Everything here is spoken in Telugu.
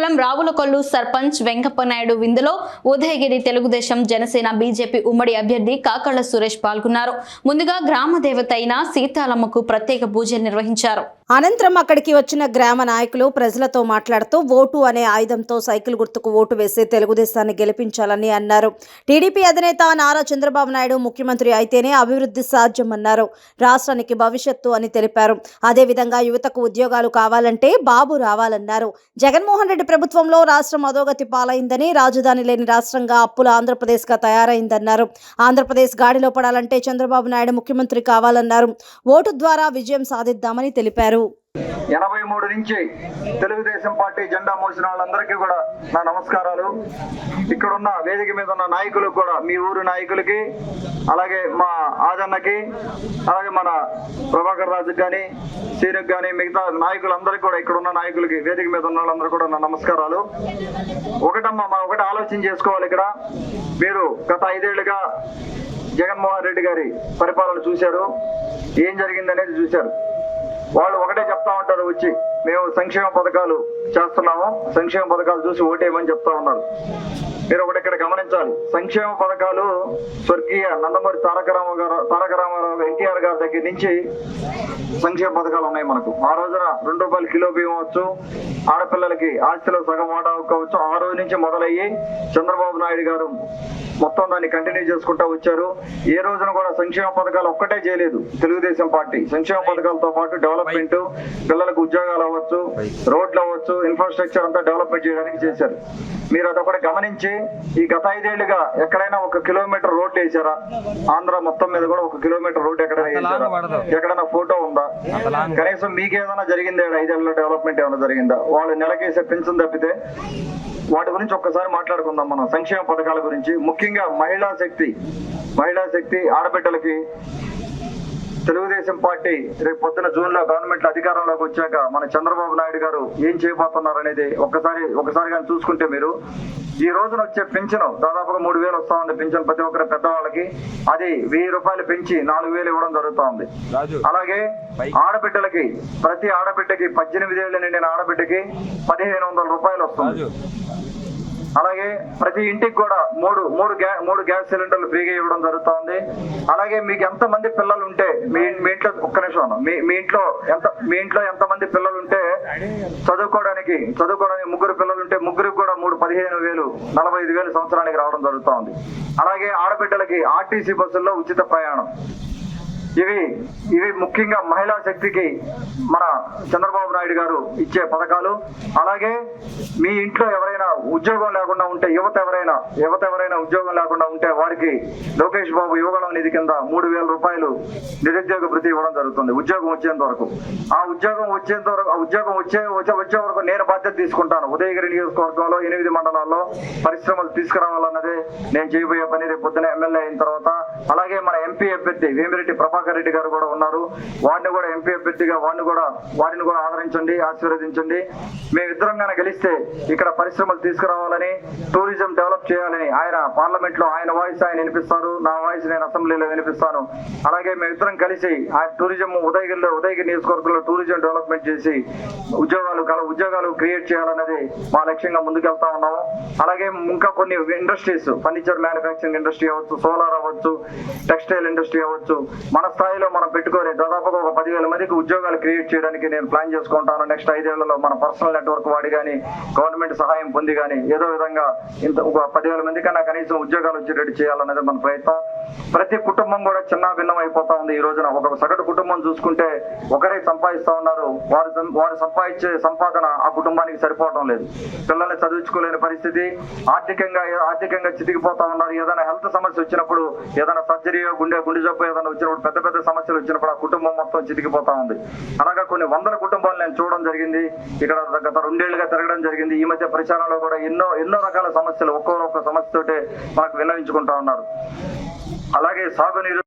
మండలం రావులకొల్లు సర్పంచ్ వెంకప్పనాయుడు విందులో ఉదయగిరి తెలుగుదేశం జనసేన బీజేపీ ఉమ్మడి అభ్యర్థి కాకళ్ల సురేష్ పాల్గొన్నారు. ముందుగా గ్రామ దేవత అయిన సీతాలమ్మకు ప్రత్యేక పూజలు నిర్వహించారు. అనంతరం అక్కడికి వచ్చిన గ్రామ నాయకులు ప్రజలతో మాట్లాడుతూ ఓటు అనే ఆయుధంతో సైకిల్ గుర్తుకు ఓటు వేసి తెలుగుదేశాన్ని గెలిపించాలని అన్నారు. టీడీపీ అధినేత నారా చంద్రబాబు నాయుడు ముఖ్యమంత్రి అయితేనే అభివృద్ధి సాధ్యమన్నారు. రాష్ట్రానికి భవిష్యత్తు అని తెలిపారు. అదేవిధంగా యువతకు ఉద్యోగాలు కావాలంటే బాబు రావాలన్నారు. జగన్మోహన్ రెడ్డి ప్రభుత్వంలో రాష్ట్రం అధోగతి పాలైందని, రాజధాని లేని రాష్ట్రంగా అప్పుల ఆంధ్రప్రదేశ్గా తయారైందన్నారు. ఆంధ్రప్రదేశ్ గాడిలో పడాలంటే చంద్రబాబు నాయుడు ముఖ్యమంత్రి కావాలన్నారు. ఓటు ద్వారా విజయం సాధిద్దామని తెలిపారు. 83 నుంచి తెలుగుదేశం పార్టీ జెండా మోసిన వాళ్ళందరికీ కూడా నా నమస్కారాలు. ఇక్కడున్న వేదిక మీద ఉన్న నాయకులకు కూడా, మీ ఊరు నాయకులకి, అలాగే మా ఆదన్నకి, అలాగే మన ప్రభాకర్ రాజుకి కానీ, సీనుకి కానీ, మిగతా నాయకులందరికీ కూడా, ఇక్కడ ఉన్న నాయకులకి, వేదిక మీద ఉన్న వాళ్ళందరూ కూడా నా నమస్కారాలు. ఒకటమ్మా, మనం ఒకటి ఆలోచన చేసుకోవాలి. ఇక్కడ మీరు గత 5 ఏళ్లుగా జగన్మోహన్ రెడ్డి గారి పరిపాలన చూశారు. ఏం జరిగిందనేది చూశారు. వాళ్ళు ఒకటే చెప్తా ఉంటారు, వచ్చి మేము సంక్షేమ పథకాలు చేస్తున్నాము, సంక్షేమ పథకాలు చూసి ఓటేయమని చెప్తా ఉన్నారు. మీరు ఒకటి ఇక్కడ గమనించాలి. సంక్షేమ పథకాలు స్వర్గీయ నందమూరి తారక రామారావు ఎన్టీఆర్ గారి దగ్గర నుంచి సంక్షేమ పథకాలు ఉన్నాయి మనకు. ఆ రోజున ₹2 కిలో బియ్యం అవచ్చు, ఆడపిల్లలకి ఆస్తిలో సగం వాటా కావచ్చు. ఆ రోజు నుంచి మొదలయ్యి చంద్రబాబు నాయుడు గారు మొత్తం దాన్ని కంటిన్యూ చేసుకుంటూ వచ్చారు. ఏ రోజున కూడా సంక్షేమ పథకాలు ఒక్కటే చేయలేదు తెలుగుదేశం పార్టీ. సంక్షేమ పథకాలతో పాటు డెవలప్మెంట్, పిల్లలకు ఉద్యోగాలు అవ్వచ్చు, రోడ్లు అవ్వచ్చు, ఇన్ఫ్రాస్ట్రక్చర్ అంతా డెవలప్మెంట్ చేయడానికి చేశారు. మీరు అదొకటి గమనించి, ఈ గత 5 ఏళ్లుగా ఎక్కడైనా 1 కిలోమీటర్ రోడ్డు వేసారా? ఆంధ్ర మొత్తం మీద కూడా 1 కిలోమీటర్ రోడ్డు ఎక్కడైనా వేసారా? ఎక్కడైనా ఫోటో ఉందా? కనీసం మీకేదైనా జరిగిందా? 5 ఏళ్ళలో డెవలప్మెంట్ ఏమైనా జరిగిందా? వాళ్ళు నెలకేసే పెన్షన్ తప్పితే. వాటి గురించి ఒక్కసారి మాట్లాడుకుందాం మనం, సంక్షేమ పథకాల గురించి. ముఖ్యంగా మహిళా శక్తి ఆడబిడ్డలకి తెలుగుదేశం పార్టీ రేపు పొద్దున జూన్లో గవర్నమెంట్ అధికారంలోకి వచ్చాక మన చంద్రబాబు నాయుడు గారు ఏం చేయబోతున్నారు అనేది ఒకసారి కానీ చూసుకుంటే, మీరు ఈ రోజున వచ్చే పెన్షన్ దాదాపుగా 3,000 వస్తా ఉంది. పెన్షన్ ప్రతి ఒక్కరి పెద్దవాళ్ళకి అది ₹1,000 పెంచి 4,000 ఇవ్వడం జరుగుతూ ఉంది. అలాగే ఆడబిడ్డలకి, ప్రతి ఆడబిడ్డకి 18 ఏళ్ళు నిండిన ఆడబిడ్డకి ₹1,500 వస్తుంది. అలాగే ప్రతి ఇంటికి కూడా మూడు గ్యాస్ సిలిండర్లు ఫ్రీగా ఇవ్వడం జరుగుతుంది. అలాగే మీకు ఎంతమంది పిల్లలు ఉంటే మీ ఇంట్లో, ఒక్క నిమిషం, మీ ఇంట్లో ఎంతమంది పిల్లలు ఉంటే చదువుకోవడానికి 3 పిల్లలు ఉంటే ముగ్గురికి కూడా 15,000, 45,000 సంవత్సరానికి రావడం జరుగుతుంది. అలాగే ఆడబిడ్డలకి ఆర్టీసీ బస్సుల్లో ఉచిత ప్రయాణం. ఇవి ముఖ్యంగా మహిళా శక్తికి మన చంద్రబాబు నాయుడు గారు ఇచ్చే పథకాలు. అలాగే మీ ఇంట్లో ఎవరైనా ఉద్యోగం లేకుండా ఉంటే, యువత ఎవరైనా ఉద్యోగం లేకుండా ఉంటే వారికి లోకేష్ బాబు యువగళం నిధి కింద ₹3,000 నిరుద్యోగ భృతి ఇవ్వడం జరుగుతుంది ఉద్యోగం వచ్చేంత వరకు. ఆ ఉద్యోగం వచ్చే వరకు నేను బాధ్యత తీసుకుంటాను. ఉదయగిరి నియోజకవర్గంలో 8 మండలాల్లో పరిశ్రమలు తీసుకురావాలన్నదే నేను చేయబోయే పని రేపు పొద్దున ఎమ్మెల్యే అయిన తర్వాత. అలాగే మన ఎంపీ అభ్యర్థి వేమిరెడ్డి ప్రభాకర్ రెడ్డి గారు కూడా ఉన్నారు. వారిని కూడా ఎంపీ అభ్యర్థిగా వారిని కూడా ఆదరించండి, ఆశీర్వదించండి. మేమిద్దరం గానే గెలిస్తే ఇక్కడ పరిశ్రమలు తీసుకురావాలని, టూరిజం డెవలప్ చేయాలని ఆయన పార్లమెంట్ లో ఆయన వాయిస్ ఆయన వినిపిస్తారు, నా వాయిస్ నేను అసెంబ్లీలో వినిపిస్తాను. అలాగే మేమిద్దరం కలిసి ఆ టూరిజం ఉదయగిరి నియోజకవర్గంలో టూరిజం డెవలప్మెంట్ చేసి ఉద్యోగాలు క్రియేట్ చేయాలన్నది మా లక్ష్యంగా ముందుకెళ్తా ఉన్నాము. అలాగే ఇంకా కొన్ని ఇండస్ట్రీస్, ఫర్నిచర్ మ్యానుఫ్యాక్చరింగ్ ఇండస్ట్రీ అవ్వచ్చు, సోలార్ అవ్వచ్చు, టెక్స్టైల్ ఇండస్ట్రీ అవ్వచ్చు, మన స్థాయిలో మనం పెట్టుకొని దాదాపుగా 10,000 మందికి ఉద్యోగాలు క్రియేట్ చేయడానికి నేను ప్లాన్ చేసుకుంటాను. నెక్స్ట్ 5 ఏళ్లలో మన పర్సనల్ నెట్వర్క్ వాడి కానీ, గవర్నమెంట్ సహాయం పొంది కానీ, ఏదో విధంగా 10,000 మంది కన్నా కనీసం ఉద్యోగాలు వచ్చేటట్టు చేయాలనేది మన ప్రయత్నం. ప్రతి కుటుంబం కూడా చిన్న భిన్నం అయిపోతా ఉంది. ఈ రోజున ఒక సగటు కుటుంబం చూసుకుంటే ఒకరే సంపాదిస్తా ఉన్నారు. వారు సంపాదించే సంపాదన ఆ కుటుంబానికి సరిపోవడం లేదు. పిల్లల్ని చదివించుకోలేని పరిస్థితి, ఆర్థికంగా చితికిపోతా ఉన్నారు. ఏదైనా హెల్త్ సమస్య వచ్చినప్పుడు, ఏదైనా సర్జరీ, గుండె జబ్బు ఏదైనా వచ్చినప్పుడు, పెద్ద సమస్యలు వచ్చినప్పుడు ఆ కుటుంబం మొత్తం చితికిపోతా ఉంది. అలాగా కొన్ని 100 కుటుంబాలు నేను చూడడం జరిగింది. ఇక్కడ గత 2 ఏళ్లుగా తిరగడం జరిగింది. ఈ మధ్య ప్రచారంలో కూడా ఎన్నో రకాల సమస్యలు ఒక్కొక్క సమస్యతోటే మనకు విన్నవించుకుంటా ఉన్నారు. అలాగే సాగునీరు